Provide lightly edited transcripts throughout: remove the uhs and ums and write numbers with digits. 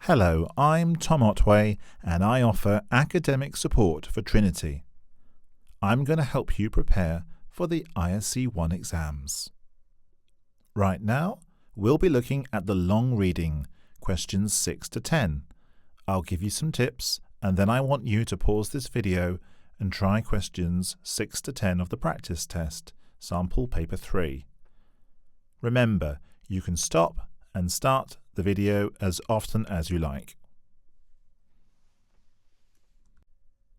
Hello, I'm Tom Otway and I offer academic support for Trinity. I'm going to help you prepare for the ISE 1 exams. Right now, we'll be looking at the long reading, questions 6 to 10. I'll give you some tips and then I want you to pause this video and try questions 6 to 10 of the practice test, sample paper 3. Remember, you can stop and start the video as often as you like.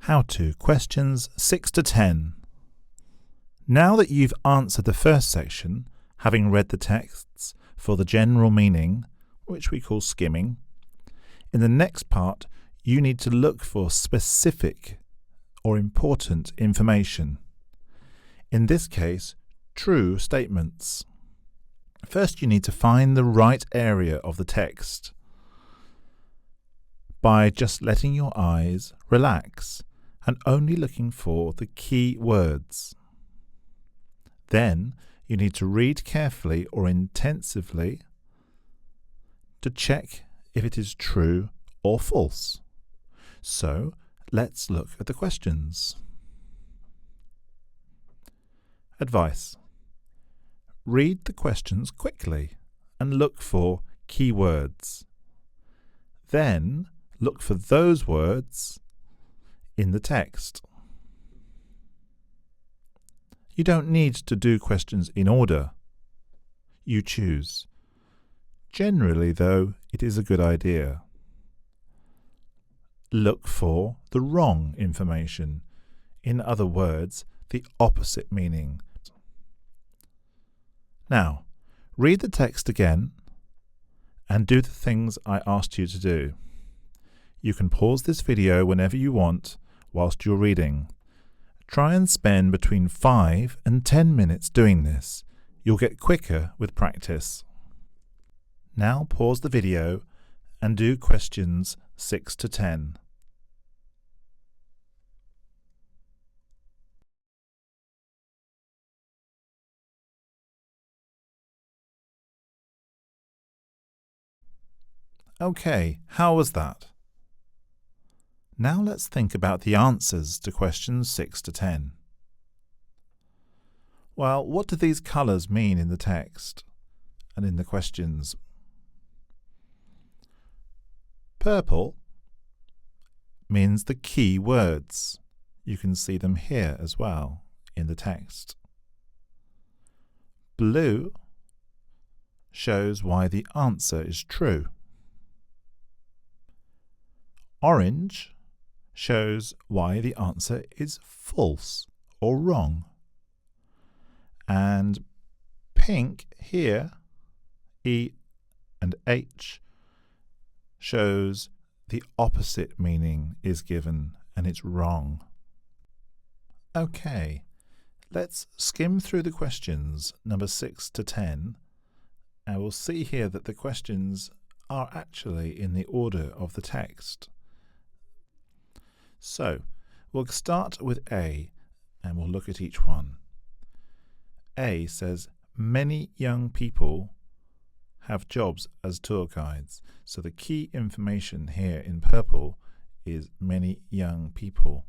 How to questions 6 to 10. Now that you've answered the first section, having read the texts for the general meaning, which we call skimming, in the next part you need to look for specific or important information. In this case, true statements. First, you need to find the right area of the text by just letting your eyes relax and only looking for the key words. Then, you need to read carefully or intensively to check if it is true or false. So, let's look at the questions. Advice. Read the questions quickly and look for key words. Then look for those words in the text. You don't need to do questions in order. You choose. Generally, though, it is a good idea. Look for the wrong information. In other words, the opposite meaning. Now, read the text again and do the things I asked you to do. You can pause this video whenever you want whilst you're reading. Try and spend between 5 and 10 minutes doing this. You'll get quicker with practice. Now pause the video and do questions 6 to 10. Okay, how was that? Now let's think about the answers to questions 6 to 10. Well, what do these colours mean in the text and in the questions? Purple means the key words. You can see them here as well in the text. Blue shows why the answer is true. Orange shows why the answer is false or wrong. And pink here, E and H, shows the opposite meaning is given and it's wrong. Okay, let's skim through the questions number 6 to 10 and we'll see here that the questions are actually in the order of the text. So, we'll start with A and we'll look at each one. A says, many young people have jobs as tour guides. So the key information here in purple is many young people.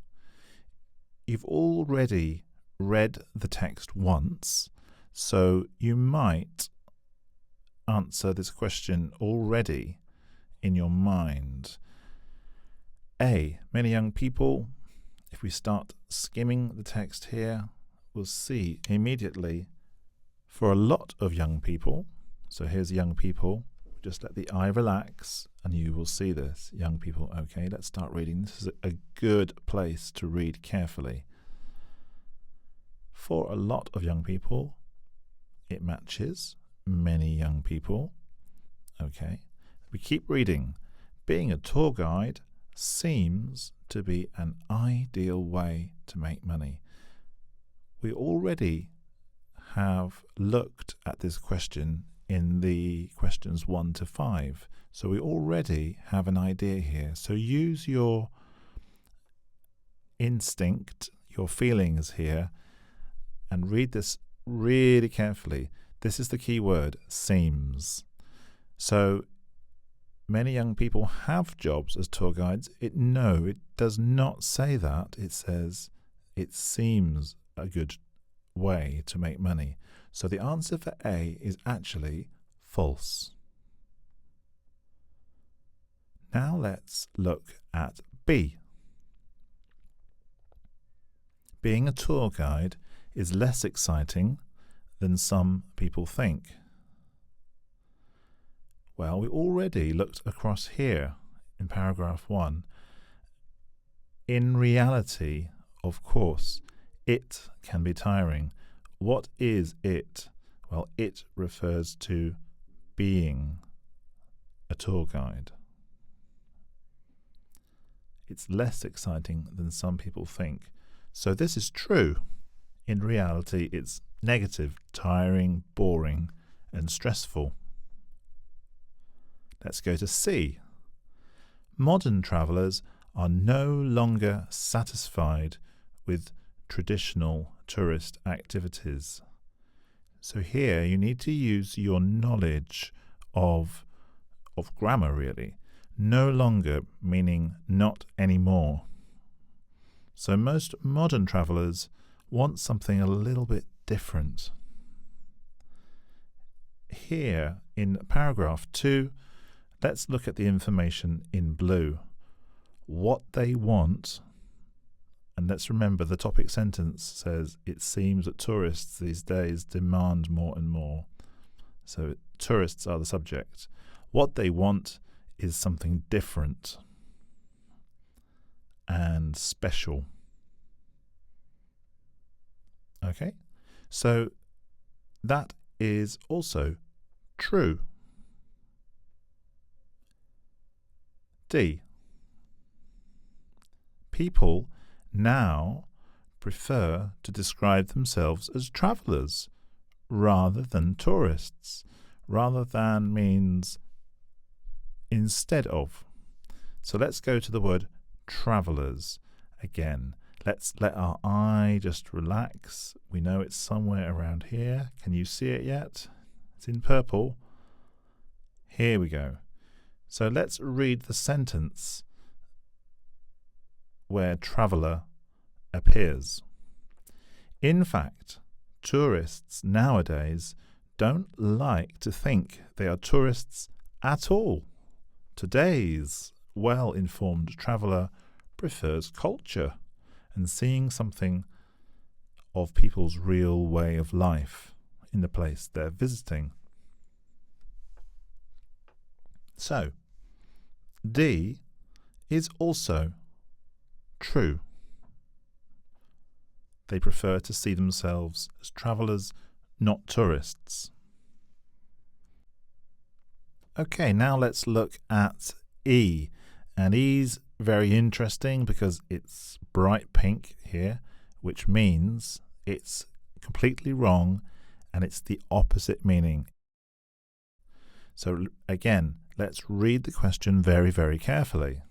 You've already read the text once, so you might answer this question already in your mind. A, many young people. If we start skimming the text here, we'll see immediately for a lot of young people. So here's young people. Just let the eye relax and you will see this. Young people. Okay, let's start reading. This is a good place to read carefully. For a lot of young people, it matches many young people. Okay, we keep reading. Being a tour guide seems to be an ideal way to make money. We already have looked at this question in the questions 1 to 5, so we already have an idea here. So use your instinct, your feelings here, and read this really carefully. This is the key word, seems. So many young people have jobs as tour guides. No, it does not say that. It says it seems a good way to make money. So the answer for A is actually false. Now let's look at B. Being a tour guide is less exciting than some people think. Well, we already looked across here in paragraph 1. In reality, of course, it can be tiring. What is it? Well, it refers to being a tour guide. It's less exciting than some people think. So this is true. In reality, it's negative, tiring, boring, and stressful. Let's go to C. Modern travellers are no longer satisfied with traditional tourist activities. So here you need to use your knowledge of grammar, really. No longer meaning not anymore. So most modern travellers want something a little bit different. Here in paragraph 2, let's look at the information in blue. What they want, and let's remember the topic sentence says it seems that tourists these days demand more and more. So tourists are the subject. What they want is something different and special. Okay, so that is also true. D. People now prefer to describe themselves as travellers rather than tourists. Rather than means instead of. So let's go to the word travellers again. Let's let our eye just relax. We know it's somewhere around here. Can you see it yet? It's in purple. Here we go. So let's read the sentence where traveller appears. In fact, tourists nowadays don't like to think they are tourists at all. Today's well-informed traveller prefers culture and seeing something of people's real way of life in the place they're visiting. So, D is also true. They prefer to see themselves as travellers, not tourists. Okay, now let's look at E. And E's very interesting because it's bright pink here, which means it's completely wrong and it's the opposite meaning. So again, let's read the question very, very carefully.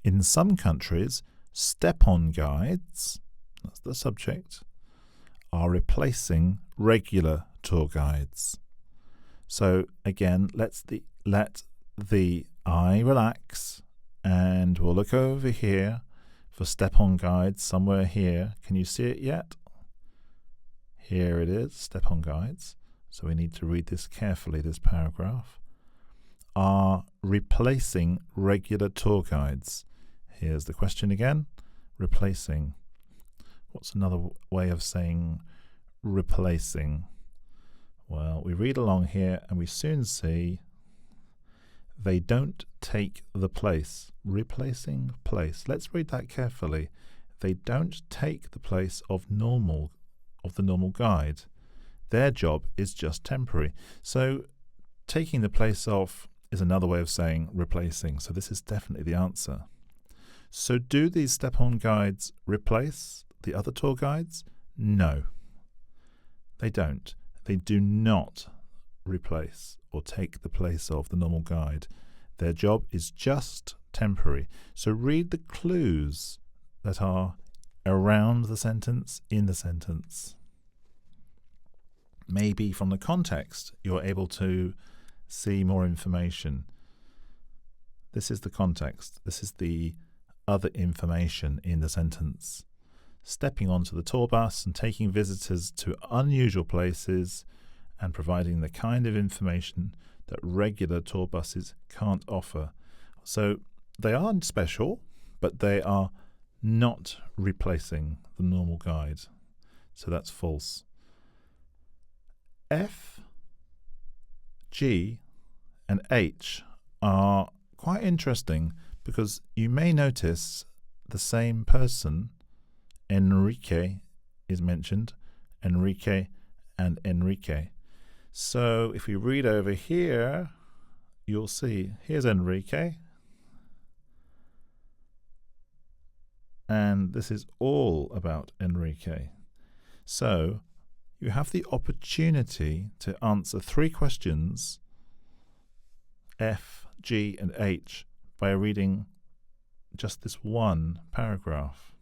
In some countries, step-on guides, that's the subject, are replacing regular tour guides. So again, let the eye relax and we'll look over here for step-on guides somewhere here. Can you see it yet? Here it is, step-on guides. So we need to read this carefully, this paragraph. Are replacing regular tour guides. Here's the question again. Replacing. What's another way of saying replacing? Well, we read along here and we soon see they don't take the place. Replacing place. Let's read that carefully. They don't take the place of the normal guide. Their job is just temporary. So taking the place of is another way of saying replacing. So this is definitely the answer. So do these step-on guides replace the other tour guides? No, they don't. They do not replace or take the place of the normal guide. Their job is just temporary. So read the clues that are around the sentence, in the sentence. Maybe from the context you're able to see more information. This is the context. This is the other information in the sentence. Stepping onto the tour bus and taking visitors to unusual places and providing the kind of information that regular tour buses can't offer. So they aren't special, but they are not replacing the normal guide. So that's false. F, G, and H are quite interesting because you may notice the same person, Enrique, is mentioned, Enrique and Enrique. So if we read over here, you'll see here's Enrique, and this is all about Enrique. So you have the opportunity to answer 3 questions, F, G, and H, by reading just this one paragraph,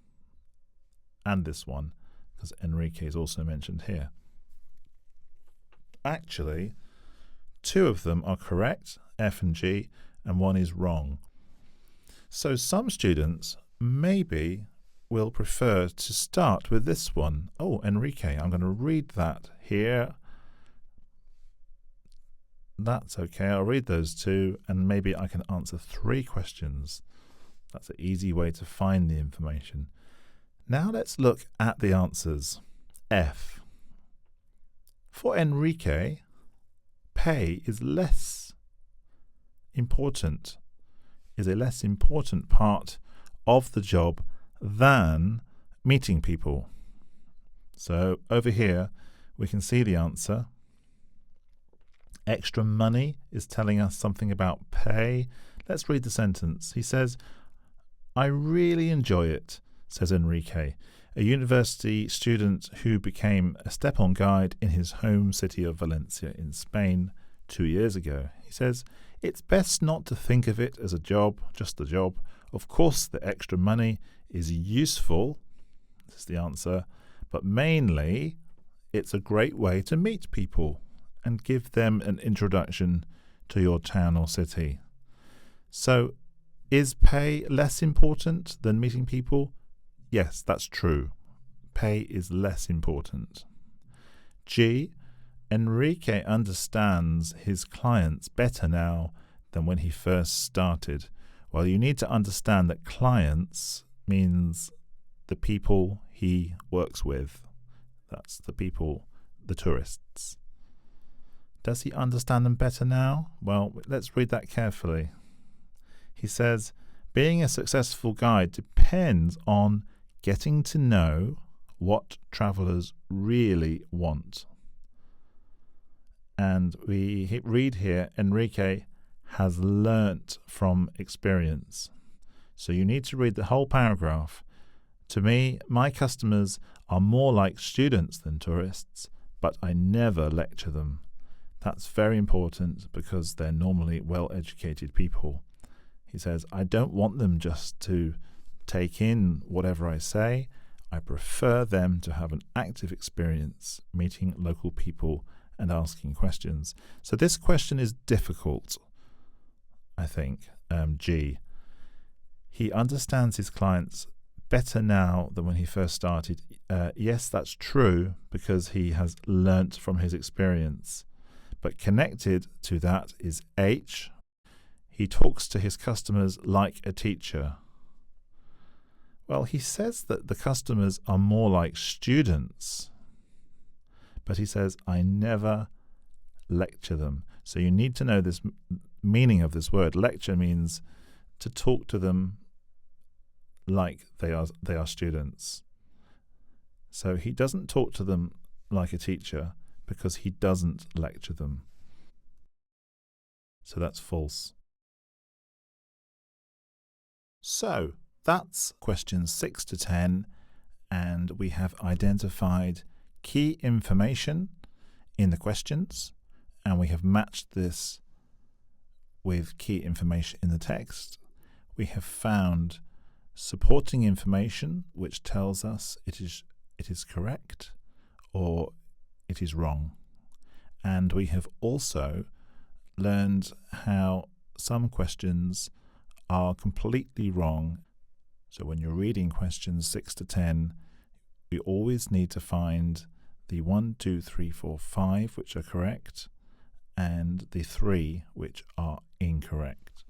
and this one, because Enrique is also mentioned here. Actually, 2 of them are correct, F and G, and 1 is wrong. So some students maybe will prefer to start with this one. Oh, Enrique, I'm going to read that here. That's okay, I'll read those 2, and maybe I can answer 3 questions. That's an easy way to find the information. Now let's look at the answers. F. For Enrique, pay is a less important part of the job than meeting people. So over here we can see the answer. Extra money is telling us something about pay. Let's read the sentence. He says, I really enjoy it, says Enrique, a university student who became a step-on guide in his home city of Valencia in Spain 2 years ago. He says, it's best not to think of it as a job, just a job. Of course, the extra money is useful, this is the answer, but mainly it's a great way to meet people and give them an introduction to your town or city. So, is pay less important than meeting people? Yes, that's true. Pay is less important. G. Enrique understands his clients better now than when he first started. Well, you need to understand that clients means the people he works with. That's the people, the tourists. Does he understand them better now? Well, let's read that carefully. He says, being a successful guide depends on getting to know what travellers really want. And we read here, Enrique has learnt from experience. So you need to read the whole paragraph. To me, my customers are more like students than tourists, but I never lecture them. That's very important because they're normally well-educated people. He says, I don't want them just to take in whatever I say. I prefer them to have an active experience meeting local people and asking questions. So this question is difficult, I think. G. He understands his clients better now than when he first started. Yes, that's true because he has learnt from his experience. But connected to that is H. He talks to his customers like a teacher. Well, he says that the customers are more like students, but he says, I never lecture them. So you need to know this meaning of this word. Lecture means to talk to them like they are students. So he doesn't talk to them like a teacher because he doesn't lecture them. So that's false. So that's questions 6 to 10, and we have identified key information in the questions, and we have matched this with key information in the text. We have found supporting information which tells us it is correct or it is wrong. And we have also learned how some questions are completely wrong. So when you're reading questions 6 to 10, we always need to find the 1, 2, 3, 4, 5 which are correct and the 3 which are incorrect.